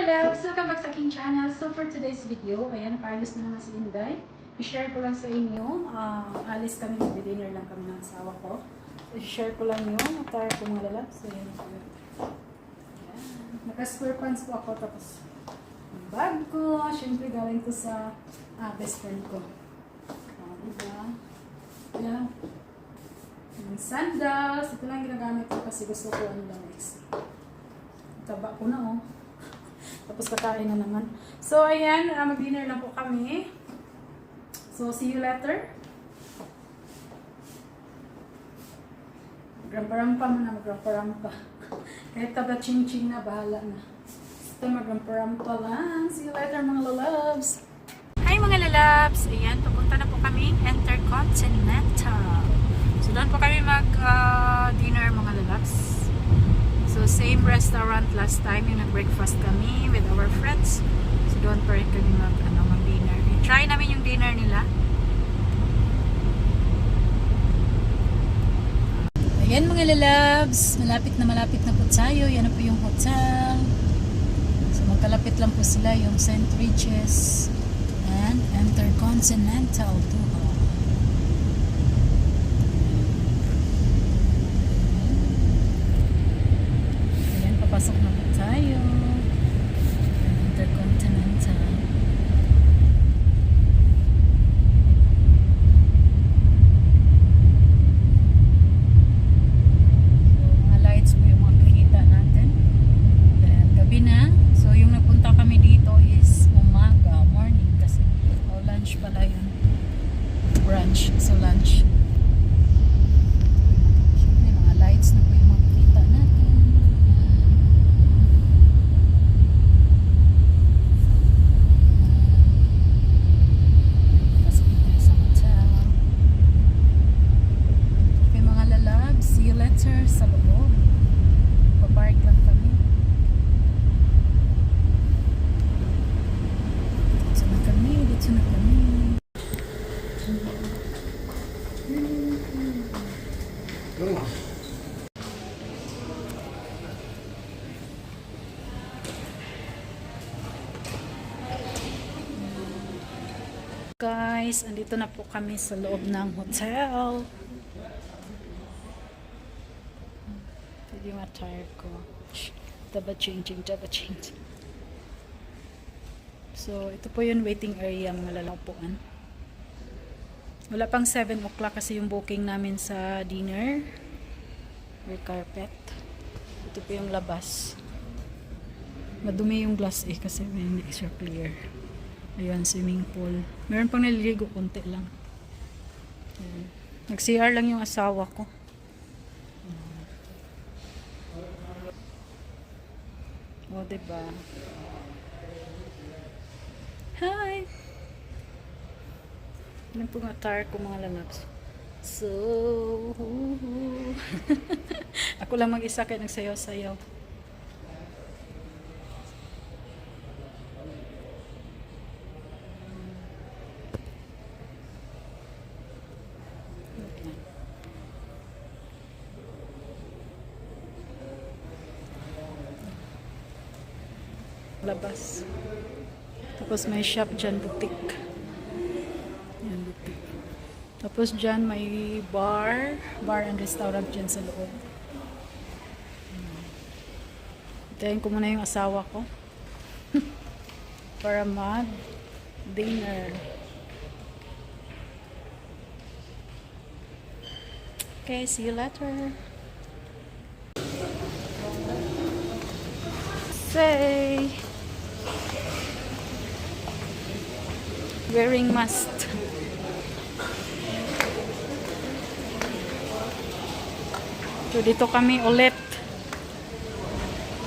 loves! Welcome back sa aking channel. So for today's video, ayan, paalis na naman si Inday. I-share ko lang sa inyo. Alis kami, mag-dinner lang kami ng asawa ko. So i-share ko lang yun. Attire ko mga lalabs. So ayan. Naka-square pants po ako. Tapos ang bag ko. Siyempre galing ko sa best friend ko. Diba? Ayan. Yung sandals. Ito lang ginagamit ko kasi gusto ko ano lang extra. Taba ko na oh. Tapos kakain na naman. So, ayan. Mag-dinner lang po kami. So, see you later. Magrampa-rampa mo na. Magrampa-rampa. Kahit taba ching-ching na, bahala na. Ito, magrampa-rampa lang. See you later, mga lalabs. Hi, mga lalabs. Ayan, papunta na po kami. Intercontinental. So, doon po kami mag-dinner, mga lalabs. So, same restaurant last time yung nag-breakfast kami with our friends. So, doon pa rin kami mag-dinner. I-try namin yung dinner nila. Ayan mga lalabs, malapit na po tayo. Yan na po yung hotel. So, magkalapit lang po sila yung St. Regis and Intercontinental Duha. Pasok na po tayo. Intercontinental. So, mga lights po yung makikita natin. Then, gabi na. So, yung napunta kami dito is umaga, morning. Kasi, lunch pala yun. Brunch. So, lunch. Siyempre, mga lights na po yung makikita natin. Sa loob. Papark lang kami. Dito na kami. Guys, andito na po kami sa loob ng hotel. Yung attire ko. Taba changing. So, ito po yung waiting area, mga lalapuan. Wala pang 7 o'clock kasi yung booking namin sa dinner. Red carpet. Ito po yung labas. Madumi yung glass kasi hindi siya clear. Ayan, swimming pool. Meron pang naliligo, konti lang. Nag-CR lang yung asawa ko. O, diba? Hi! Yan po nga attire ko, mga lalabs. So, ako lang mag-isa kaya nagsayaw-sayaw. Labas. Tapos may shop dyan, boutique. Yan, boutique. Tapos dyan may bar and restaurant dyan sa loob. Hintayin ko muna yung asawa ko. Para mag-dinner. Okay, see you later. Say wearing mask. So dito kami ulit.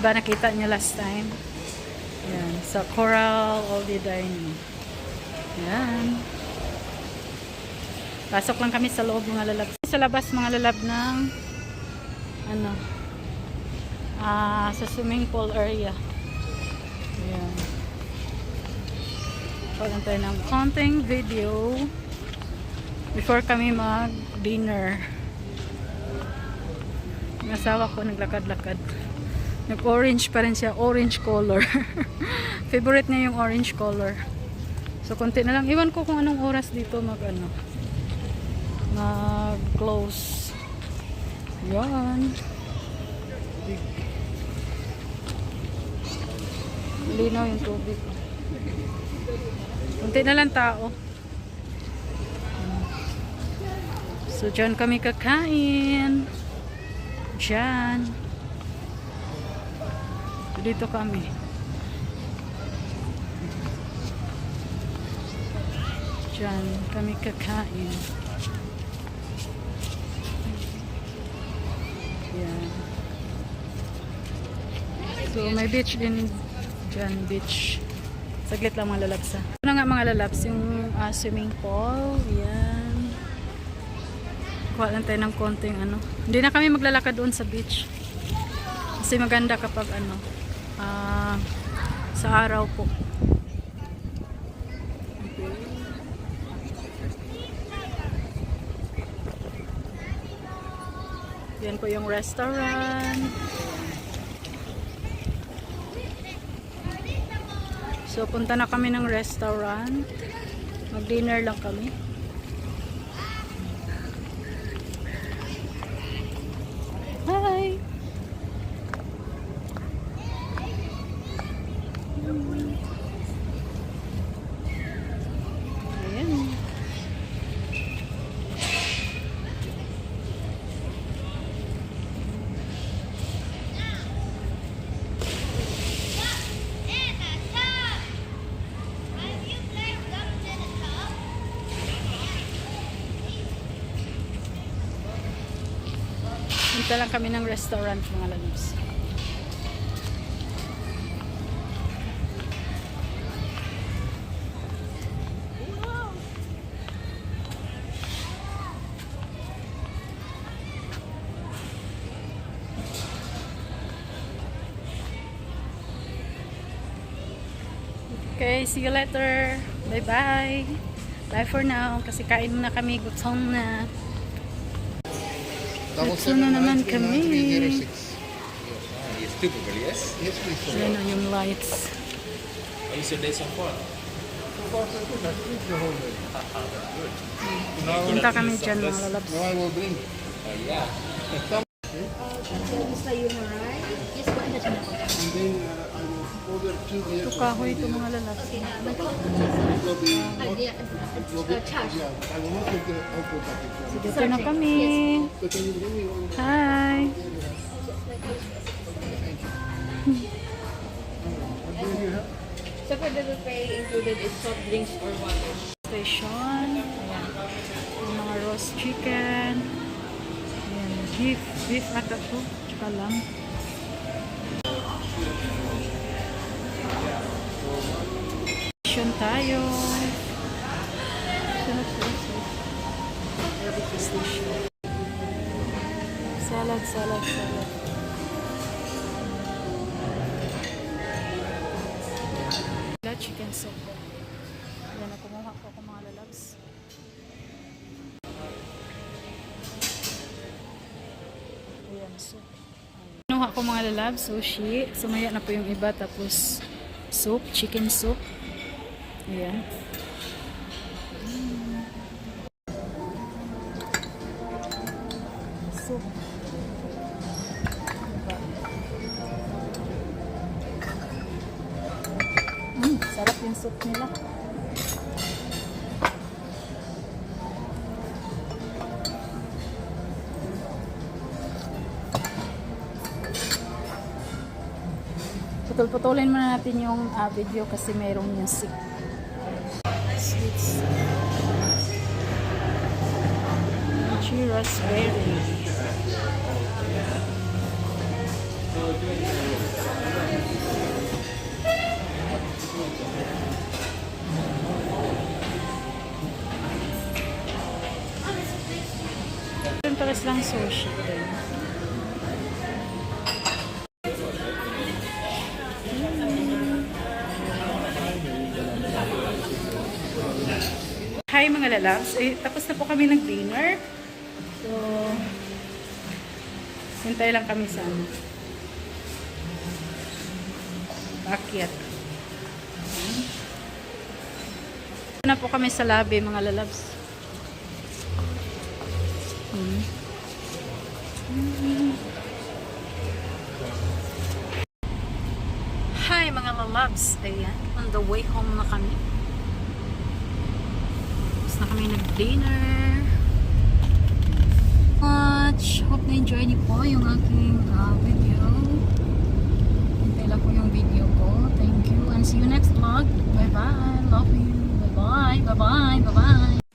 Diba nakita niyo last time? Yan, sa Coral All Day Dining. Yan. Pasok lang kami sa loob, mga lalab. Sa labas, mga lalab ng sa swimming pool area. Ayan. Pagyan tayo ng konting video before kami mag-dinner. Yung asawa ko naglakad-lakad. Nag-orange pa rin siya. Orange color. Favorite niya yung orange color. So, konti na lang. Iwan ko kung anong oras dito mag-close. Yan. Linaw yung tubig. Konti na lang tao. So, dyan kami kakain. Dyan. Dito kami. Dyan kami kakain. Yan. So, may beach din dyan. Beach. Saglit lang mga lalabs. Ito na nga mga lalabs. Yung swimming pool. Yan. Kuha lang tayo ng konting ano. Hindi na kami maglalakad doon sa beach. Kasi maganda kapag sa araw po. Yan po yung restaurant. So punta na kami ng restaurant. Mag-dinner lang kami. Hi! Ayan. Punta lang kami ng restaurant mga lalabs. Okay, see you later. Bye-bye. Bye for now. Kasi kain muna kami. Gutom na. Gutom na naman kami. Yes, two people, yes? Yes, please. Sir. Yan o yung lights. Oh, you said there's some fun. Punta kami dyan mga lalabs. No, I will bring. Yeah. And then I will order two Ito kahoy ito mga lalabs. It will be yeah, I will not take the outdoor package. Dito na kami. So can you bring me one? Hi. So for the buffet included is soft drinks or water. Station. Ayan. Yung mga roast chicken. Ayan. Beef. Beef ata to. Tsaka lang. Station tayo. Barbecue station. Salad, salad, salad. Chicken soup. Yan na kumuha ko ng mga lalabs. Ayan, soup. Kinuha ko mga lalabs, sushi. Sumaya na po yung iba. Tapos soup, chicken soup. Ayan. Soup. Sarap yung soup nila. Putol-putulin muna natin yung video kasi mayroong music. Sweets. Lychee raspberry. Pares lang sushi din. Hi mga lalabs. Tapos na po kami nag-dinner. So, hintay lang kami sa Bakit? Na po kami sa lobby, mga lalabs. Hi mga lalabs. Ayan, on the way home na kami. Tapos na kami nag-dinner. Hope na-enjoy niyo po yung aking video. Hintay lang po yung video ko. Thank you and see you next vlog. Bye bye. Love you. Bye bye. Bye bye. Bye bye.